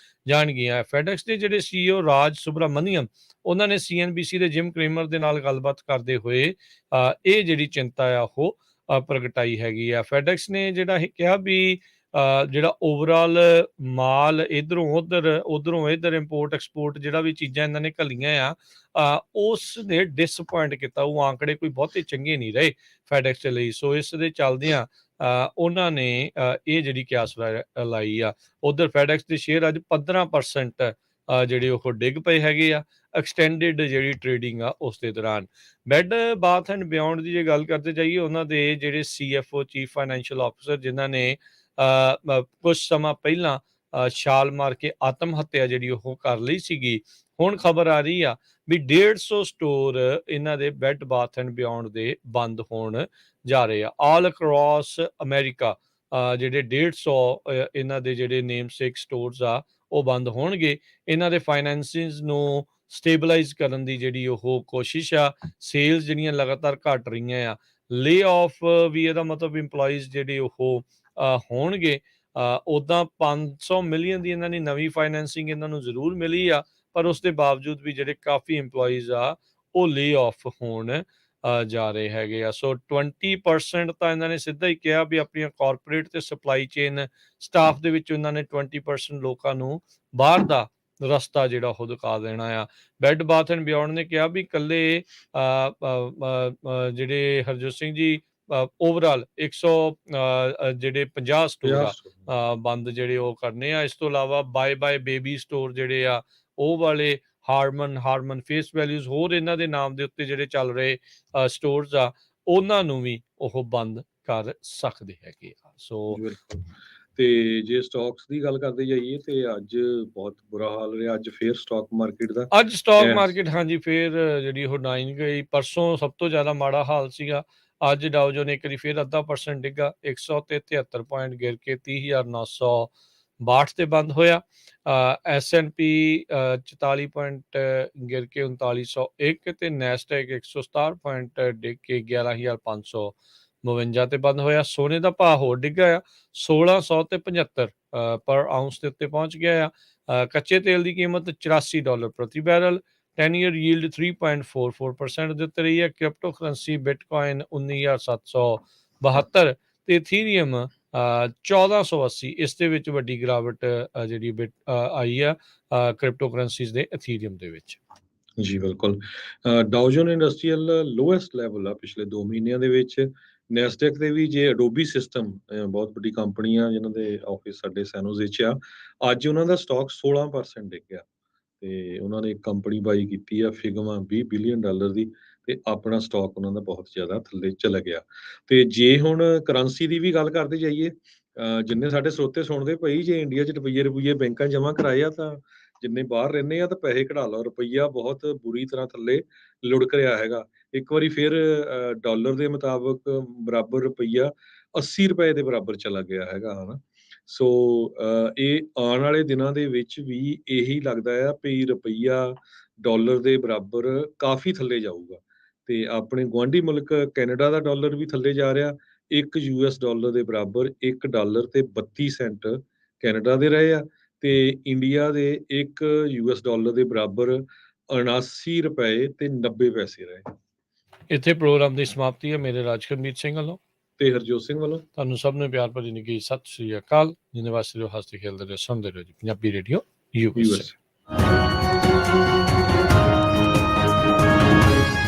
ਜਾਣਗੀਆਂ। ਫੈਡਐਕਸ ਦੇ ਜਿਹੜੇ ਸੀਈਓ ਰਾਜ ਸੁਬਰਾਮਨੀਅਮ, ਉਹਨਾਂ ਨੇ ਸੀਐਨਬੀਸੀ ਦੇ ਜਿਮ ਕ੍ਰੇਮਰ ਦੇ ਨਾਲ ਗੱਲਬਾਤ ਕਰਦੇ ਹੋਏ ਇਹ ਜਿਹੜੀ ਚਿੰਤਾ ਆ ਉਹ ਪ੍ਰਗਟਾਈ ਹੈਗੀ ਆ। ਫੈਡਐਕਸ ਨੇ ਜਿਹੜਾ ਇਹ ਕਿਹਾ ਵੀ ਜਿਹੜਾ ਓਵਰਆਲ ਮਾਲ ਇਧਰੋਂ ਉਧਰੋਂ ਇਧਰ ਇੰਪੋਰਟ ਐਕਸਪੋਰਟ ਜਿਹੜਾ ਵੀ ਚੀਜ਼ਾਂ ਇਹਨਾਂ ਨੇ ਘੱਲੀਆਂ ਆ, ਉਸ ਨੇ ਡਿਸਅਪੁਆਇੰਟ ਕੀਤਾ। ਉਹ ਆંકੜੇ ਕੋਈ ਬਹੁਤੇ ਚੰਗੇ ਨਹੀਂ ਰਹੇ ਫੈਡਐਕਸ ਦੇ ਲਈ। ਸੋ ਇਸ ਦੇ ਚੱਲਦਿਆਂ ਉਹਨਾਂ ਨੇ ਇਹ ਜਿਹੜੀ ਕਿਆਸ ਲਾਈ ਆ। ਉਧਰ ਫੈਡਐਕਸ ਦੇ ਸ਼ੇਅਰ ਅੱਜ 15% ਜਿਹੜੇ ਉਹ ਡਿੱਗ ਪਏ ਹੈਗੇ ਆ ਐਕਸਟੈਂਡਡ ਜਿਹੜੀ ਟ੍ਰੇਡਿੰਗ ਆ ਉਸ ਦੇ ਦੌਰਾਨ। ਬੈੱਡ ਬਾਥ ਐਂਡ ਬਿਯੋਂਡ ਦੀ ਜੇ ਗੱਲ ਕਰਦੇ ਜਾਈਏ, ਉਹਨਾਂ ਦੇ ਜਿਹੜੇ ਸੀਐਫਓ ਚੀਫ ਫਾਈਨੈਂਸ਼ੀਅਲ ਆਫਿਸਰ, ਜਿਨ੍ਹਾਂ ਨੇ ਕੁਝ ਸਮਾਂ ਪਹਿਲਾਂ ਛਾਲ ਮਾਰ ਕੇ ਆਤਮ ਹੱਤਿਆ ਜਿਹੜੀ ਉਹ ਕਰ ਲਈ ਸੀਗੀ, ਹੁਣ ਖਬਰ ਆ ਰਹੀ ਆ ਵੀ 150 ਸਟੋਰ ਇਹਨਾਂ ਦੇ ਬੈੱਡ ਬਾਥ ਐਂਡ ਬਿਯੋਂਡ ਦੇ ਬੰਦ ਹੋਣ ਜਾ ਰਹੇ ਆ ਆਲ ਅਕ੍ਰੋਸ ਅਮਰੀਕਾ। ਜਿਹੜੇ 150 ਇਹਨਾਂ ਦੇ ਜਿਹੜੇ ਨੇਮਸੇਕ ਸਟੋਰਸ ਆ ਉਹ ਬੰਦ ਹੋਣਗੇ। ਇਹਨਾਂ ਦੇ ਫਾਈਨੈਂਸਿਸ ਨੂੰ ਸਟੇਬਲਾਈਜ਼ ਕਰਨ ਦੀ ਜਿਹੜੀ ਉਹ ਕੋਸ਼ਿਸ਼ ਆ। ਸੇਲਸ ਜਿਹੜੀਆਂ ਲਗਾਤਾਰ ਘਟ ਰਹੀਆਂ ਆ। ਲੇ ਆਫ ਵੀ ਇਹਦਾ ਮਤਲਬ ਇੰਪਲੋਈਜ਼ ਜਿਹੜੇ ਉਹ ਹੋਣਗੇ। ਉੱਦਾਂ 500 ਮਿਲੀਅਨ ਦੀ ਇਹਨਾਂ ਦੀ ਨਵੀਂ ਫਾਈਨੈਂਸਿੰਗ ਇਹਨਾਂ ਨੂੰ ਜ਼ਰੂਰ ਮਿਲੀ ਆ, ਪਰ ਉਸ ਦੇ ਬਾਵਜੂਦ ਵੀ ਜਿਹੜੇ ਕਾਫੀ ਇੰਪਲੋਈਜ਼ ਆ ਉਹ ਲੇ ਆਫ ਹੋਣ ਜਾ ਰਹੇ ਹੈਗੇ ਆ। ਸੋ 20% ਤਾਂ ਇਹਨਾਂ ਨੇ ਸਿੱਧਾ ਹੀ ਕਿਹਾ ਵੀ ਆਪਣੀਆਂ ਕਾਰਪੋਰੇਟ ਤੇ ਸਪਲਾਈ ਚੇਨ ਸਟਾਫ ਦੇ ਵਿੱਚੋਂ ਇਹਨਾਂ ਨੇ 20% ਲੋਕਾਂ ਨੂੰ ਬਾਹਰ ਦਾ ਰਸਤਾ ਜਿਹੜਾ ਉਹ ਦਿਖਾ ਦੇਣਾ ਆ। ਬੈੱਡ ਬਾਥ ਐਂਡ ਬਿਯੋਂਡ ਨੇ ਕਿਹਾ ਵੀ ਇਕੱਲੇ ਜਿਹੜੇ ਹਰਜੋਤ ਸਿੰਘ ਜੀ ਓਵਰਆਲ 100 ਜਿਹੜੇ 50 ਸਟੋਰ ਆ ਬੰਦ ਜਿਹੜੇ ਉਹ ਕਰਨੇ ਆ। ਇਸ ਤੋਂ ਇਲਾਵਾ ਬਾਏ ਬੇਬੀ ਸਟੋਰ ਜਿਹੜੇ ਆ ਉਹ ਵਾਲੇ ਹਾਰਮਨ ਫੇਸ ਵੈਲਿਊਜ਼ ਹੋਰ ਇਹਨਾਂ ਦੇ ਨਾਮ ਦੇ ਉੱਤੇ ਜਿਹੜੇ ਚੱਲ ਰਹੇ ਸਟੋਰਸ ਆ ਉਹਨਾਂ ਨੂੰ ਵੀ ਉਹ ਬੰਦ ਕਰ ਸਕਦੇ ਹੈਗੇ ਆ। ਸੋ ਤੇ ਜੇ ਸਟਾਕਸ ਦੀ ਗੱਲ ਕਰਦੇ ਜਾਈਏ ਤੇ ਅੱਜ ਬਹੁਤ ਬੁਰਾ ਹਾਲ ਰਿਹਾ। ਅੱਜ ਫੇਰ ਸਟਾਕ ਮਾਰਕੀਟ ਦਾ ਅੱਜ ਸਟਾਕ ਮਾਰਕੀਟ ਹਾਂਜੀ ਫੇਰ ਜਿਹੜੀ ਉਹ ਡਾਊਨ ਗਈ। ਪਰਸੋਂ ਸਭ ਤੋਂ ਜ਼ਿਆਦਾ ਮਾੜਾ ਹਾਲ ਸੀਗਾ। ਅੱਜ ਡਾਓ ਜੋਨ ਇੱਕ ਵਾਰੀ ਫੇਰ 0.5% ਡਿੱਗਾ, 173 ਪੁਆਇੰਟ ਗਿਰ ਕੇ 30,962 ਤੇ ਬੰਦ ਹੋਇਆ। S&P 44 ਪੁਆਇੰਟ ਗਿਰ ਕੇ 3901 ਤੇ ਨੈਸਡੈਕ 167 ਪੁਆਇੰਟ ਡਿੱਗ ਕੇ 11,552 ਤੇ ਬੰਦ ਹੋਇਆ। ਸੋਨੇ ਦਾ ਭਾਅ ਹੋਰ ਡਿੱਗਾ ਆ, 1675 ਪਰ ਆਉਂਸ ਦੇ ਉੱਤੇ ਪਹੁੰਚ ਗਿਆ ਆ। ਕੱਚੇ ਤੇਲ ਦੀ ਕੀਮਤ $84 ਪ੍ਰਤੀ ਬੈਰਲ, 10-year yield 3.44% ਦੇ ਉੱਤੇ ਰਹੀ ਹੈ। ਕ੍ਰਿਪਟੋ ਕਰੰਸੀ ਬਿਟਕੋਇਨ 19,772 ਤੇ ਇਥੀਰੀਅਮ 1480। ਇਸ ਦੇ ਵਿੱਚ ਵੱਡੀ ਗਿਰਾਵਟ ਜਿਹੜੀ ਆਈ ਆ ਕ੍ਰਿਪਟੋ ਕਰੰਸੀਜ਼ ਦੇ ਇਥੀਰੀਅਮ ਦੇ ਵਿੱਚ। ਜੀ ਬਿਲਕੁਲ। ਡਾਓ ਜੋਨ ਇੰਡਸਟਰੀਅਲ ਲੋਐਸਟ ਲੈਵਲ ਆ ਪਿਛਲੇ 2 ਮਹੀਨਿਆਂ ਦੇ ਵਿੱਚ। ਨੈਸਡੈਕ ਦੇ ਵੀ ਜੇ ਅਡੋਬੀ ਸਿਸਟਮ ਬਹੁਤ ਵੱਡੀ ਕੰਪਨੀ ਆ ਜਿਨ੍ਹਾਂ ਦੇ ਆਫਿਸ ਸਾਡੇ ਸੈਨੋਜ਼ੇ 'ਚ ਆ, ਅੱਜ ਉਹਨਾਂ ਦਾ ਸਟਾਕ 16% ਡਿੱਗਿਆ ਤੇ ਉਹਨਾਂ ਨੇ ਇੱਕ ਕੰਪਨੀ ਬਾਈ ਕੀਤੀ ਆ ਫਿਗਮਾ $20 ਬਿਲੀਅਨ ਦੀ ਤੇ ਆਪਣਾ ਸਟਾਕ ਉਹਨਾਂ ਦਾ ਬਹੁਤ ਜ਼ਿਆਦਾ ਥੱਲੇ ਚਲਾ ਗਿਆ। ਤੇ ਜੇ ਹੁਣ ਕਰੰਸੀ ਦੀ ਵੀ ਗੱਲ ਕਰਦੇ ਜਾਈਏ, ਜਿੰਨੇ ਸਾਡੇ ਸਰੋਤੇ ਸੁਣਦੇ ਪਈ ਜੇ ਇੰਡੀਆ 'ਚ ਰੁਪਈਏ ਬੈਂਕਾਂ ਜਮ੍ਹਾਂ ਕਰਾਏ ਆ ਤਾਂ ਜਿੰਨੇ ਬਾਹਰ ਰਹਿੰਦੇ ਆ ਤਾਂ ਪੈਸੇ ਕਢਾ ਲਓ। ਰੁਪਈਆ ਬਹੁਤ ਬੁਰੀ ਤਰ੍ਹਾਂ ਥੱਲੇ ਲੁੜਕ ਰਿਹਾ ਹੈਗਾ। ਇੱਕ ਵਾਰੀ ਫਿਰ ਡਾਲਰ ਦੇ ਮੁਤਾਬਕ ਬਰਾਬਰ ਰੁਪਈਆ 80 ਰੁਪਏ ਦੇ ਬਰਾਬਰ ਚਲਾ ਗਿਆ ਹੈਗਾ ਹਨਾ। ਸੋ ਇਹ ਆਉਣ ਵਾਲੇ ਦਿਨਾਂ ਦੇ ਵਿੱਚ ਵੀ ਇਹੀ ਲੱਗਦਾ ਆ ਵੀ ਰੁਪਈਆ ਡਾਲਰ ਦੇ ਬਰਾਬਰ ਕਾਫੀ ਥੱਲੇ ਜਾਊਗਾ। ਤੇ ਆਪਣੇ ਗੁਆਂਢੀ ਮੁਲਕ ਕੈਨੇਡਾ ਦਾ ਡਾਲਰ ਵੀ ਥੱਲੇ ਜਾ ਰਿਹਾ। $1 ਦੇ ਬਰਾਬਰ $1 ਤੇ 32 ਸੈਂਟ ਕੈਨੇਡਾ ਦੇ ਰਹੇ ਆ ਤੇ ਇੰਡੀਆ ਦੇ $1 ਦੇ ਬਰਾਬਰ 79 ਰੁਪਏ ਤੇ 90 ਪੈਸੇ ਰਹੇ। ਇੱਥੇ ਪ੍ਰੋਗਰਾਮ ਦੀ ਸਮਾਪਤੀ ਹੈ। ਮੇਰੇ ਰਾਜਕਰਮੀਤ ਸਿੰਘ ਵੱਲੋਂ ਤੇ ਹਰਜੋਤ ਸਿੰਘ ਵੱਲੋਂ ਤੁਹਾਨੂੰ ਸਭ ਨੂੰ ਪਿਆਰ ਭਰੀ ਨਿੱਘੀ ਸਤਿ ਸ੍ਰੀ ਅਕਾਲ। ਜਿੰਨੇ ਵਾਸਤੇ ਰਹੋ, ਹੱਸਦੇ ਖੇਡਦੇ ਰਹੋ, ਸੁਣਦੇ ਰਹੋ ਜੀ ਪੰਜਾਬੀ ਰੇਡੀਓ USA।